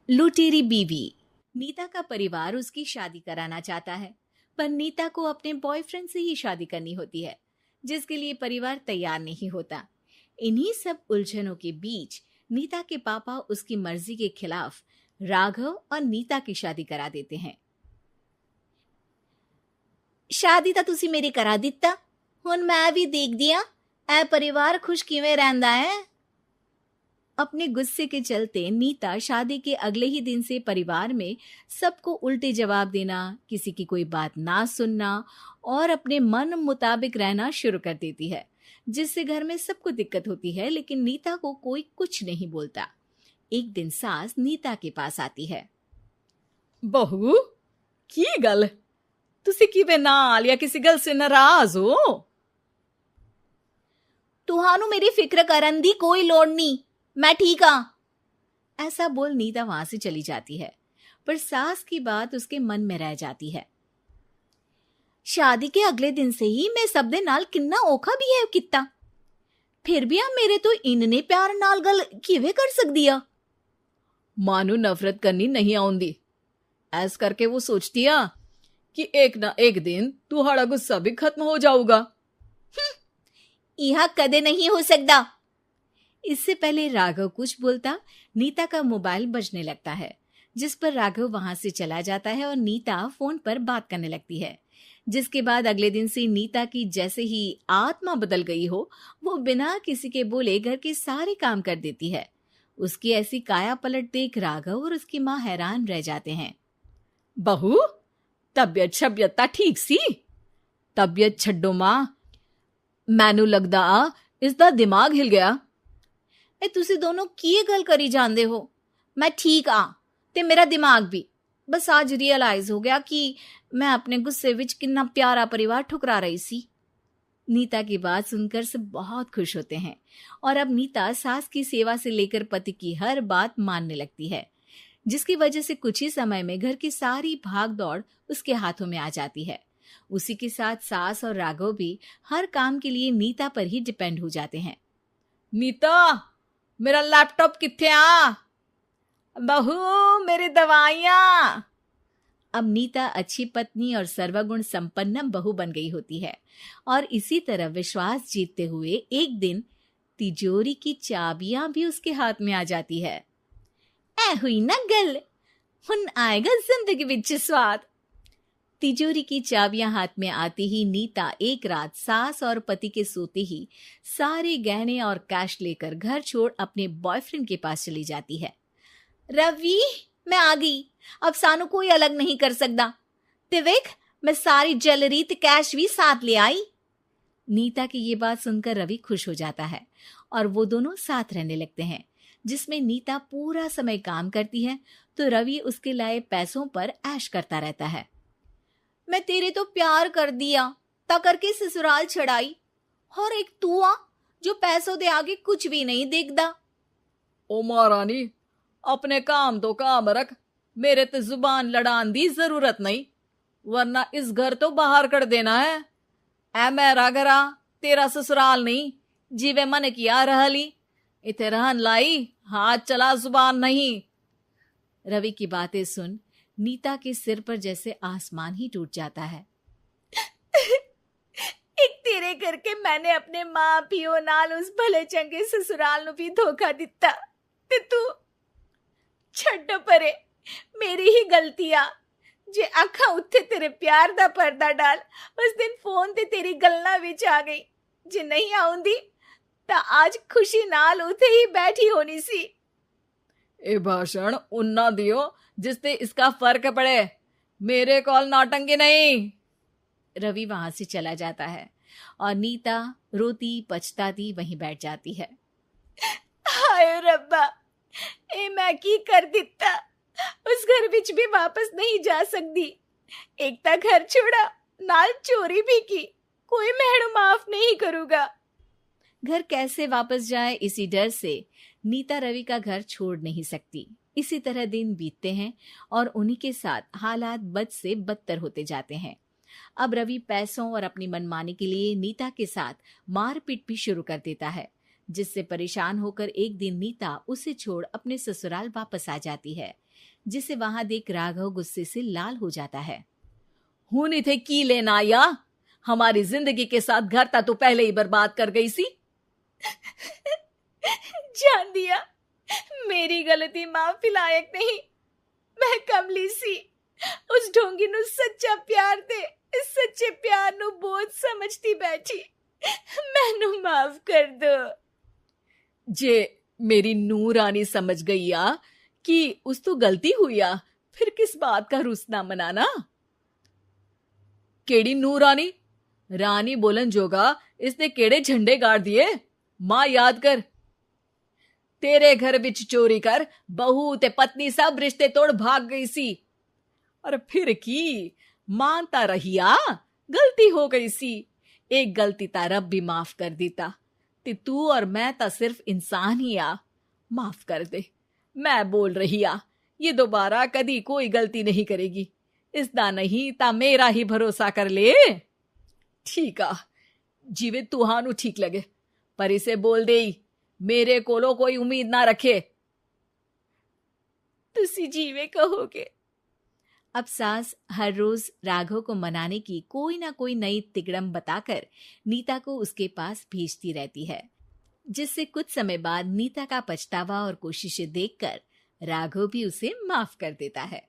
लुटेरी बीवी। नीता का परिवार उसकी शादी कराना चाहता है, पर नीता को अपने बॉयफ्रेंड से ही शादी करनी होती है, जिसके लिए परिवार तैयार नहीं होता। इन्हीं सब उलझनों के बीच नीता के पापा उसकी मर्जी के खिलाफ राघव और नीता की शादी करा देते हैं। शादी ਤਾਂ ਤੁਸੀਂ ਮੇਰੀ ਕਰਾ ਦਿੱਤਾ, ਹੁਣ मैं भी देख दिया ए परिवार खुश किवें रहंदा है। अपने गुस्से के चलते नीता शादी के अगले ही दिन से परिवार में सबको उल्टे जवाब देना, किसी की कोई बात ना सुनना और अपने मन मुताबिक रहना शुरू कर देती है, जिससे घर में सबको दिक्कत होती है, लेकिन नीता को कोई कुछ नहीं बोलता। एक दिन सास नीता के पास आती है। बहू, की गल तुसी किवें नाल या किसी गल से नाराज हो? तुहानू मेरी फिक्र करन दी कोई लोड़ नहीं, मैं ठीक हाँ। ऐसा बोल नीता वहां से चली जाती है, पर सास की बात उसके मन में रह जाती है। शादी के अगले दिन से ही मैं सब दे नाल किन्ना औखा बिहेव किता, फिर भी आ मेरे तो इन्ने प्यार नाल गल किवें कर सकदी आ। मां नू नफरत करनी नहीं आउंदी, ऐस करके वो सोचती आ कि एक ना एक दिन तुहाड़ा गुस्सा भी खत्म हो जाऊगा। यह कदे नहीं हो सकता। इससे पहले राघव कुछ बोलता, नीता का मोबाइल बजने लगता है, जिस पर राघव वहां से चला जाता है और नीता फोन पर बात करने लगती है। जिसके बाद अगले दिन से नीता की जैसे ही आत्मा बदल गई हो, वो बिना किसी के बोले घर के सारे काम कर देती है। उसकी ऐसी काया पलट देख राघव और उसकी माँ हैरान रह जाते हैं। बहू, तबियत शबियत ता ठीक सी? तबियत छड्डो मां, मैनू लगदा इसदा दिमाग हिल गया। ए तुसी दोनों की गल करी जांदे हो? मैं ठीक आ ते मेरा दिमाग भी। बस आज रियलाइज हो गया कि मैं अपने गुस्से विच कितना प्यारा परिवार ठुकरा रही सी। नीता की बात सुनकर सब बहुत खुश होते हैं और अब नीता सास की सेवा से लेकर पति की हर बात मानने लगती है, जिसकी वजह से कुछ ही समय में घर की सारी भाग दौड़ उसके हाथों में आ जाती है। उसी के साथ सास और राघव भी हर काम के लिए नीता पर ही डिपेंड हो जाते हैं। नीता, मेरा लैपटॉप किथे आ? बहू, मेरी दवाइयां। अब नीता अच्छी पत्नी और सर्वगुण संपन्न बहू बन गई होती है और इसी तरह विश्वास जीतते हुए एक दिन तिजोरी की चाबियां भी उसके हाथ में आ जाती है। ऐ हुई ना गल, हुन आएगा जिंदगी विच स्वाद। तिजोरी की चाबियां हाथ में आती ही नीता एक रात सास और पति के सोते ही सारे गहने और कैश लेकर घर छोड़ अपने बॉयफ्रेंड के पास चली जाती है। रवि, मैं आ गई, अब सानू कोई अलग नहीं कर सकता। ते वेख, मैं सारी ज्वेलरी ते कैश भी साथ ले आई। नीता की ये बात सुनकर रवि खुश हो जाता है और वो दोनों साथ रहने लगते हैं, जिसमें नीता पूरा समय काम करती है तो रवि उसके लाए पैसों पर ऐश करता रहता है। मैं तेरे तो प्यार कर दिया, ता करके ससुराल छड़ाई, और एक तू आ जो पैसों दे आगे कुछ भी नहीं देखदा। ओ महारानी, अपने काम तो काम रख, मेरे ते जुबान लड़ान दी जरूरत नहीं, वरना इस घर तो बाहर कर देना है। ऐ मेरा घरा, तेरा ससुराल नहीं, जीवे मन किया रहली, इथे रहन लाई, हाथ चला जुबान नहीं। रवि की बातें सुन नीता के सिर पर जैसे आसमान ही टूट जाता है। एक तेरे करके मैंने अपने मां पियो नाल उस भले चंगे ससुराल नु भी धोखा दिता, ते तू छड्ड परे, मेरी ही गलती आ। जे अखा उत्थे तेरे प्यार दा पर्दा डाल, उस दिन फोन ते तेरी गल्ला विच आ गई। जे नहीं आउंदी ता आज खुशी नाल उथे ही बैठी होनी सी। ए भाषण उन्ना दियो जिससे इसका फर्क पड़े, मेरे कॉल नौटंकी नहीं। रवि वहां से चला जाता है और नीता रोती पछताती वहीं बैठ जाती है। हाय रब्बा, ए मैं की कर दिता, उस घर विच भी वापस नहीं जा सकती। एक ता घर छोड़ा, नाल चोरी भी की, कोई मेहणु माफ नहीं करूंगा। घर कैसे वापस जाए, इसी डर से नीता रवि का घर छोड़ नहीं सकती। इसी तरह दिन बीतते हैं और उन्हीं के साथ हालात बद से बदतर होते जाते हैं। अब रवि पैसों और अपनी मनमानी के लिए नीता के साथ मारपीट भी शुरू कर देता है, जिससे परेशान होकर एक दिन नीता उसे छोड़ अपने ससुराल वापस आ जाती है। जिसे वहां देख राघव गुस्से से लाल हो जाता है। हूं थे की लेना या हमारी जिंदगी के साथ घर ता तो पहले ही बर्बाद कर गई सी। जान दिया, मेरी गलती माफी लायक नहीं। मैं कमली सी उस ढोंगी नु सच्चा प्यार दे इस सच्चे प्यार नु बोझ समझती बैठी। मैनू माफ कर दो। जे मेरी नूर रानी समझ गई आ कि उस तो गलती हुई आ, फिर किस बात का रुसना मनाना। केड़ी नूर रानी? रानी बोलन जोगा इसने केड़े झंडे गाड़ दिए? मां याद कर, तेरे घर बिच चोरी कर बहू ते पत्नी सब रिश्ते तोड़ भाग गई सी। और फिर की मानता रहिया, गलती हो गई सी। एक गलती ता रब भी माफ कर देता ते तू और मैं ता सिर्फ इंसान ही आ। माफ कर दे, मैं बोल रही आ ये दोबारा कदी कोई गलती नहीं करेगी। इसदा नहीं ता मेरा ही भरोसा कर ले। ठीक आ, जिवे तुहानू ठीक लगे, पर इसे बोल दे मेरे कोलो कोई उम्मीद ना रखे। तुसी जीवे कहोगे। अब सास हर रोज राघव को मनाने की कोई ना कोई नई तिकड़म बताकर नीता को उसके पास भेजती रहती है, जिससे कुछ समय बाद नीता का पछतावा और कोशिशें देखकर राघव भी उसे माफ कर देता है।